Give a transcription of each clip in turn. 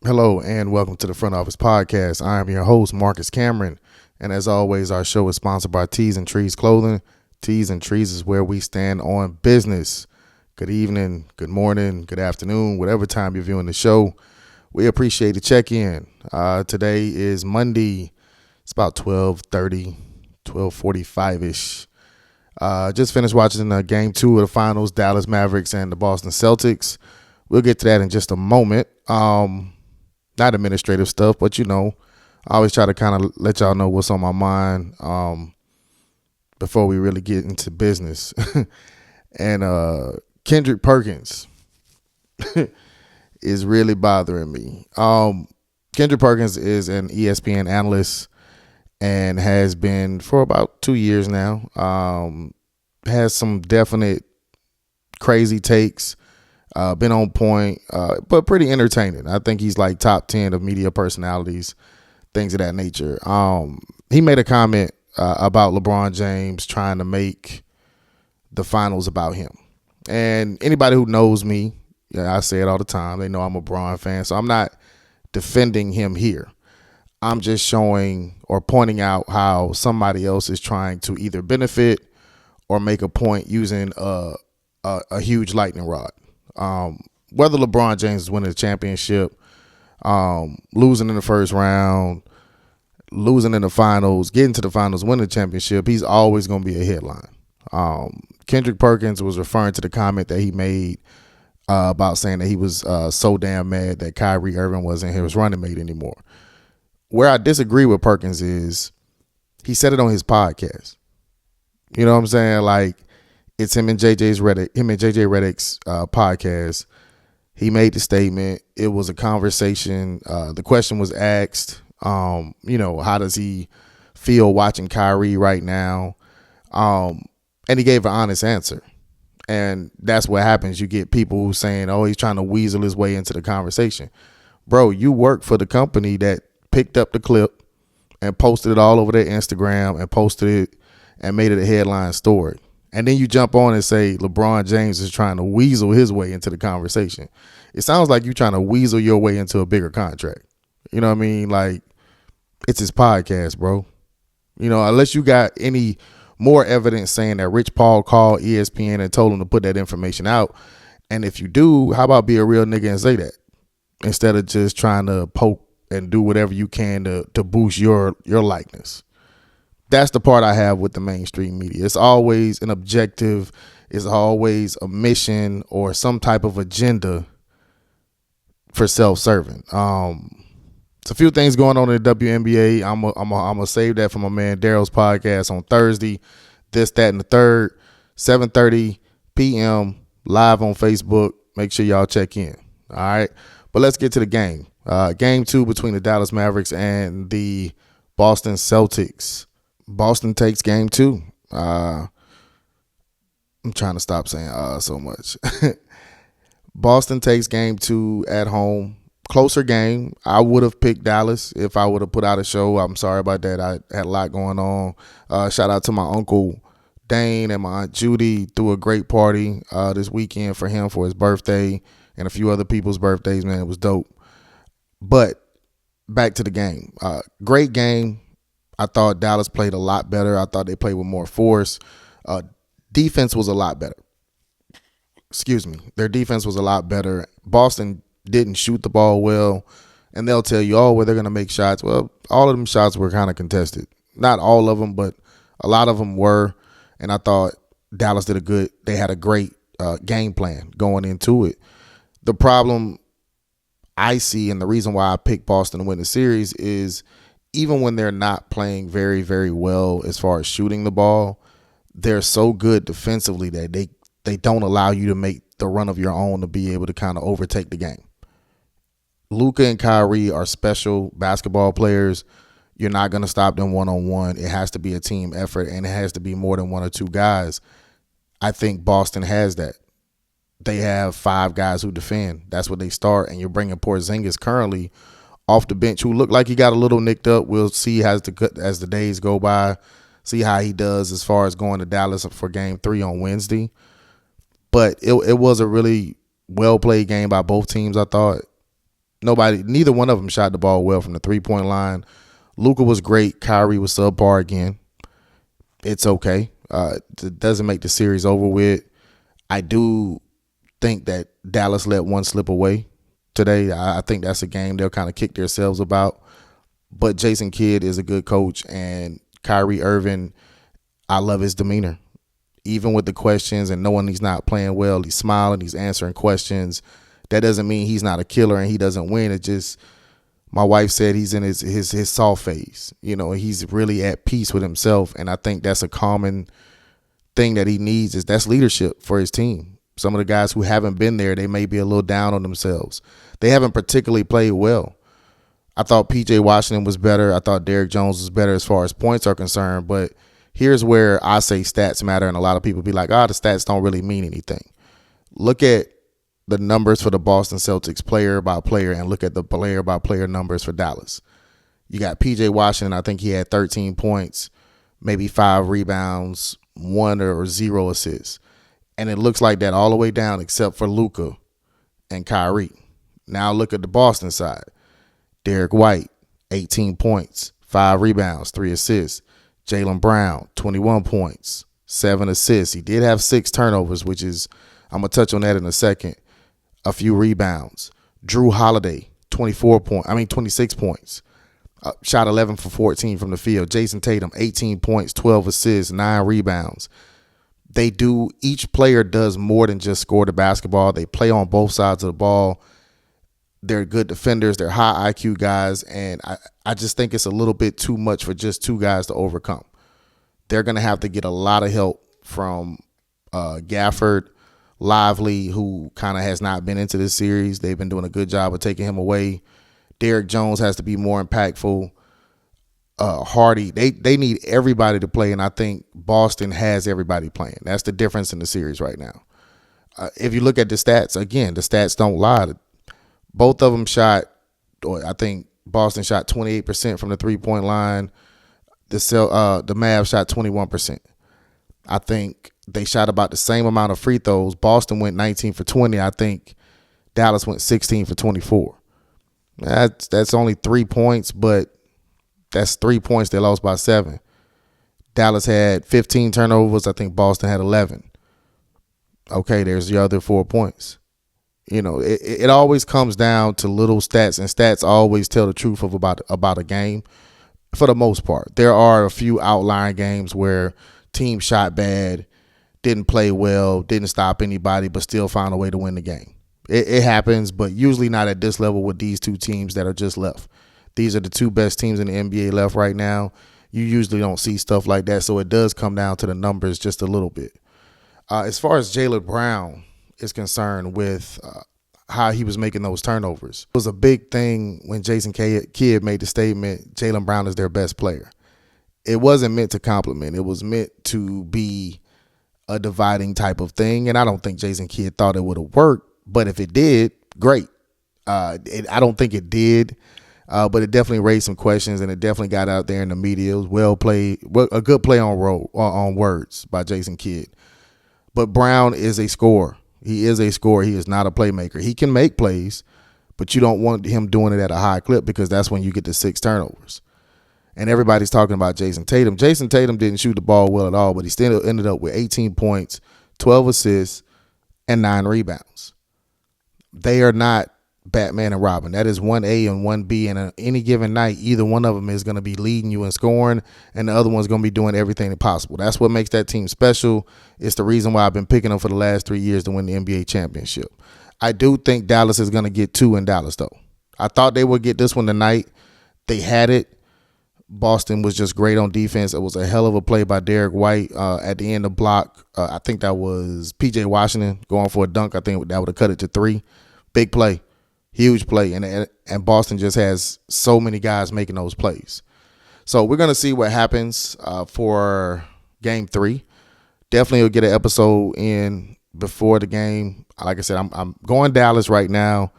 Hello and welcome to the Front Office Podcast. I am your host, Marcus Cameron. And as always, our show is sponsored by Tees and Trees Clothing. Tees and Trees is where we stand on business. Good evening, good morning, good afternoon, whatever time you're viewing the show. We appreciate the check-in. Today is Monday. It's about 12:30, 12:45-ish. Just finished watching Game 2 of the finals, Dallas Mavericks and the Boston Celtics. We'll get to that in just a moment. Not administrative stuff, but I always try to kind of let y'all know what's on my mind before we really get into business. And Kendrick Perkins is really bothering me. Kendrick Perkins is an ESPN analyst and has been for about 2 years now. Has some definite crazy takes. Been on point, but pretty entertaining. I think he's like top 10 of media personalities, things of that nature. He made a comment about LeBron James trying to make the finals about him. And anybody who knows me, I say it all the time, they know I'm a LeBron fan, so I'm not defending him here. I'm just showing or pointing out how somebody else is trying to either benefit or make a point using a huge lightning rod. Whether LeBron James is winning the championship, losing in the first round, losing in the finals, getting to the finals, winning the championship, he's always going to be a headline. Kendrick Perkins was referring to the comment that he made about saying that he was so damn mad that Kyrie Irving wasn't his running mate anymore. Where I disagree with Perkins is he said it on his podcast. You know what I'm saying? Like, it's him and JJ Redick's podcast. He made the statement. It was a conversation. The question was asked, how does he feel watching Kyrie right now? And he gave an honest answer. And that's what happens. You get people saying, oh, he's trying to weasel his way into the conversation. Bro, you work for the company that picked up the clip and posted it all over their Instagram and posted it and made it a headline story. And then you jump on and say LeBron James is trying to weasel his way into the conversation. It sounds like you're trying to weasel your way into a bigger contract. You know what I mean? Like, it's his podcast, bro. Unless you got any more evidence saying that Rich Paul called ESPN and told him to put that information out. And if you do, how about be a real nigga and say that instead of just trying to poke and do whatever you can to boost your likeness. That's the part I have with the mainstream media. It's always an objective. It's always a mission or some type of agenda for self-serving. It's a few things going on in the WNBA. I'm gonna save that for my man Daryl's podcast on Thursday. This, that, and the third, 7:30 p.m. live on Facebook. Make sure y'all check in. All right, but let's get to the game. Game 2 between the Dallas Mavericks and the Boston Celtics. Boston takes game 2. I'm trying to stop saying so much. Boston takes game 2 at home. Closer game. I would have picked Dallas if I would have put out a show. I'm sorry about that. I had a lot going on. Shout out to my uncle Dane and my aunt Judy. Threw a great party this weekend for him for his birthday and a few other people's birthdays, man. It was dope. But back to the game. Great game. I thought Dallas played a lot better. I thought they played with more force. Defense was a lot better. Excuse me. Their defense was a lot better. Boston didn't shoot the ball well, and they'll tell you, oh, well, they're going to make shots. Well, all of them shots were kind of contested. Not all of them, but a lot of them were, and I thought Dallas they had a great game plan going into it. The problem I see and the reason why I picked Boston to win the series is even when they're not playing very, very well as far as shooting the ball, they're so good defensively that they don't allow you to make the run of your own to be able to kind of overtake the game. Luka and Kyrie are special basketball players. You're not going to stop them one-on-one. It has to be a team effort, and it has to be more than one or two guys. I think Boston has that. They have 5 guys who defend. That's what they start, and you're bringing Porzingis currently off the bench, who looked like he got a little nicked up. We'll see as the days go by, see how he does as far as going to Dallas for Game 3 on Wednesday. But it was a really well-played game by both teams, I thought. Neither one of them shot the ball well from the 3-point line. Luka was great. Kyrie was subpar again. It's okay. It doesn't make the series over with. I do think that Dallas let one slip away today. I think that's a game they'll kind of kick themselves about. But Jason Kidd is a good coach, and Kyrie Irving, I love his demeanor. Even with the questions and knowing he's not playing well, he's smiling, he's answering questions. That doesn't mean he's not a killer and he doesn't win. It just, my wife said he's in his soft phase. He's really at peace with himself, and I think that's a common thing that he needs. That's leadership for his team. Some of the guys who haven't been there, they may be a little down on themselves. They haven't particularly played well. I thought P.J. Washington was better. I thought Derrick Jones was better as far as points are concerned. But here's where I say stats matter, and a lot of people be like, the stats don't really mean anything. Look at the numbers for the Boston Celtics player by player and look at the player by player numbers for Dallas. You got P.J. Washington. I think he had 13 points, maybe 5 rebounds, 1 or 0 assists. And it looks like that all the way down except for Luka and Kyrie. Now look at the Boston side. Derek White, 18 points, 5 rebounds, 3 assists. Jaylen Brown, 21 points, 7 assists. He did have 6 turnovers, which is, I'm going to touch on that in a second. A few rebounds. Drew Holiday, 26 points. Shot 11 for 14 from the field. Jason Tatum, 18 points, 12 assists, 9 rebounds. Each player does more than just score the basketball. They play on both sides of the ball. They're good defenders. They're high IQ guys. And I just think it's a little bit too much for just 2 guys to overcome. They're going to have to get a lot of help from Gafford, Lively, who kind of has not been into this series. They've been doing a good job of taking him away. Derrick Jones has to be more impactful. Hardy, they need everybody to play, and I think Boston has everybody playing. That's the difference in the series right now. If you look at the stats, again, the stats don't lie. Both of them shot, or I think Boston shot 28% from the 3-point line. The Mavs shot 21%. I think they shot about the same amount of free throws. Boston went 19 for 20. I think Dallas went 16 for 24. That's only 3 points, but that's 3 points. They lost by 7. Dallas had 15 turnovers. I think Boston had 11. Okay, there's the other 4 points. It always comes down to little stats, and stats always tell the truth about a game for the most part. There are a few outlying games where teams shot bad, didn't play well, didn't stop anybody, but still found a way to win the game. It happens, but usually not at this level with these 2 teams that are just left. These are the 2 best teams in the NBA left right now. You usually don't see stuff like that, so it does come down to the numbers just a little bit. As far as Jaylen Brown is concerned with how he was making those turnovers, it was a big thing when Jason Kidd made the statement, Jaylen Brown is their best player. It wasn't meant to compliment. It was meant to be a dividing type of thing, and I don't think Jason Kidd thought it would have worked, but if it did, great. I don't think it did. But it definitely raised some questions, and it definitely got out there in the media. It was well played, a good play on words by Jason Kidd. But Brown is a scorer. He is a scorer. He is not a playmaker. He can make plays, but you don't want him doing it at a high clip because that's when you get the 6 turnovers. And everybody's talking about Jason Tatum. Jason Tatum didn't shoot the ball well at all, but he still ended up with 18 points, 12 assists, and 9 rebounds. They are not Batman and Robin. That is 1A and 1B, and on any given night, either one of them is going to be leading you in scoring, and the other one's going to be doing everything possible. That's what makes that team special. It's the reason why I've been picking them for the last 3 years to win the NBA championship. I do think Dallas is going to get 2 in Dallas, though. I thought they would get this one tonight. They had it. Boston was just great on defense. It was a hell of a play by Derek White at the end of block. I think that was P.J. Washington going for a dunk. I think that would have cut it to 3. Big play. Huge play, and Boston just has so many guys making those plays. So we're going to see what happens for Game 3. Definitely will get an episode in before the game. Like I said, I'm going Dallas right now.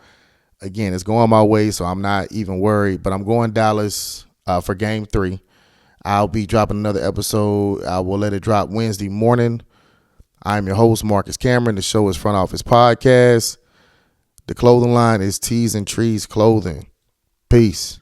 Again, it's going my way, so I'm not even worried. But I'm going Dallas for Game 3. I'll be dropping another episode. I will let it drop Wednesday morning. I'm your host, Marcus Cameron. The show is Front Office Podcast. The clothing line is Tees and Trees Clothing. Peace.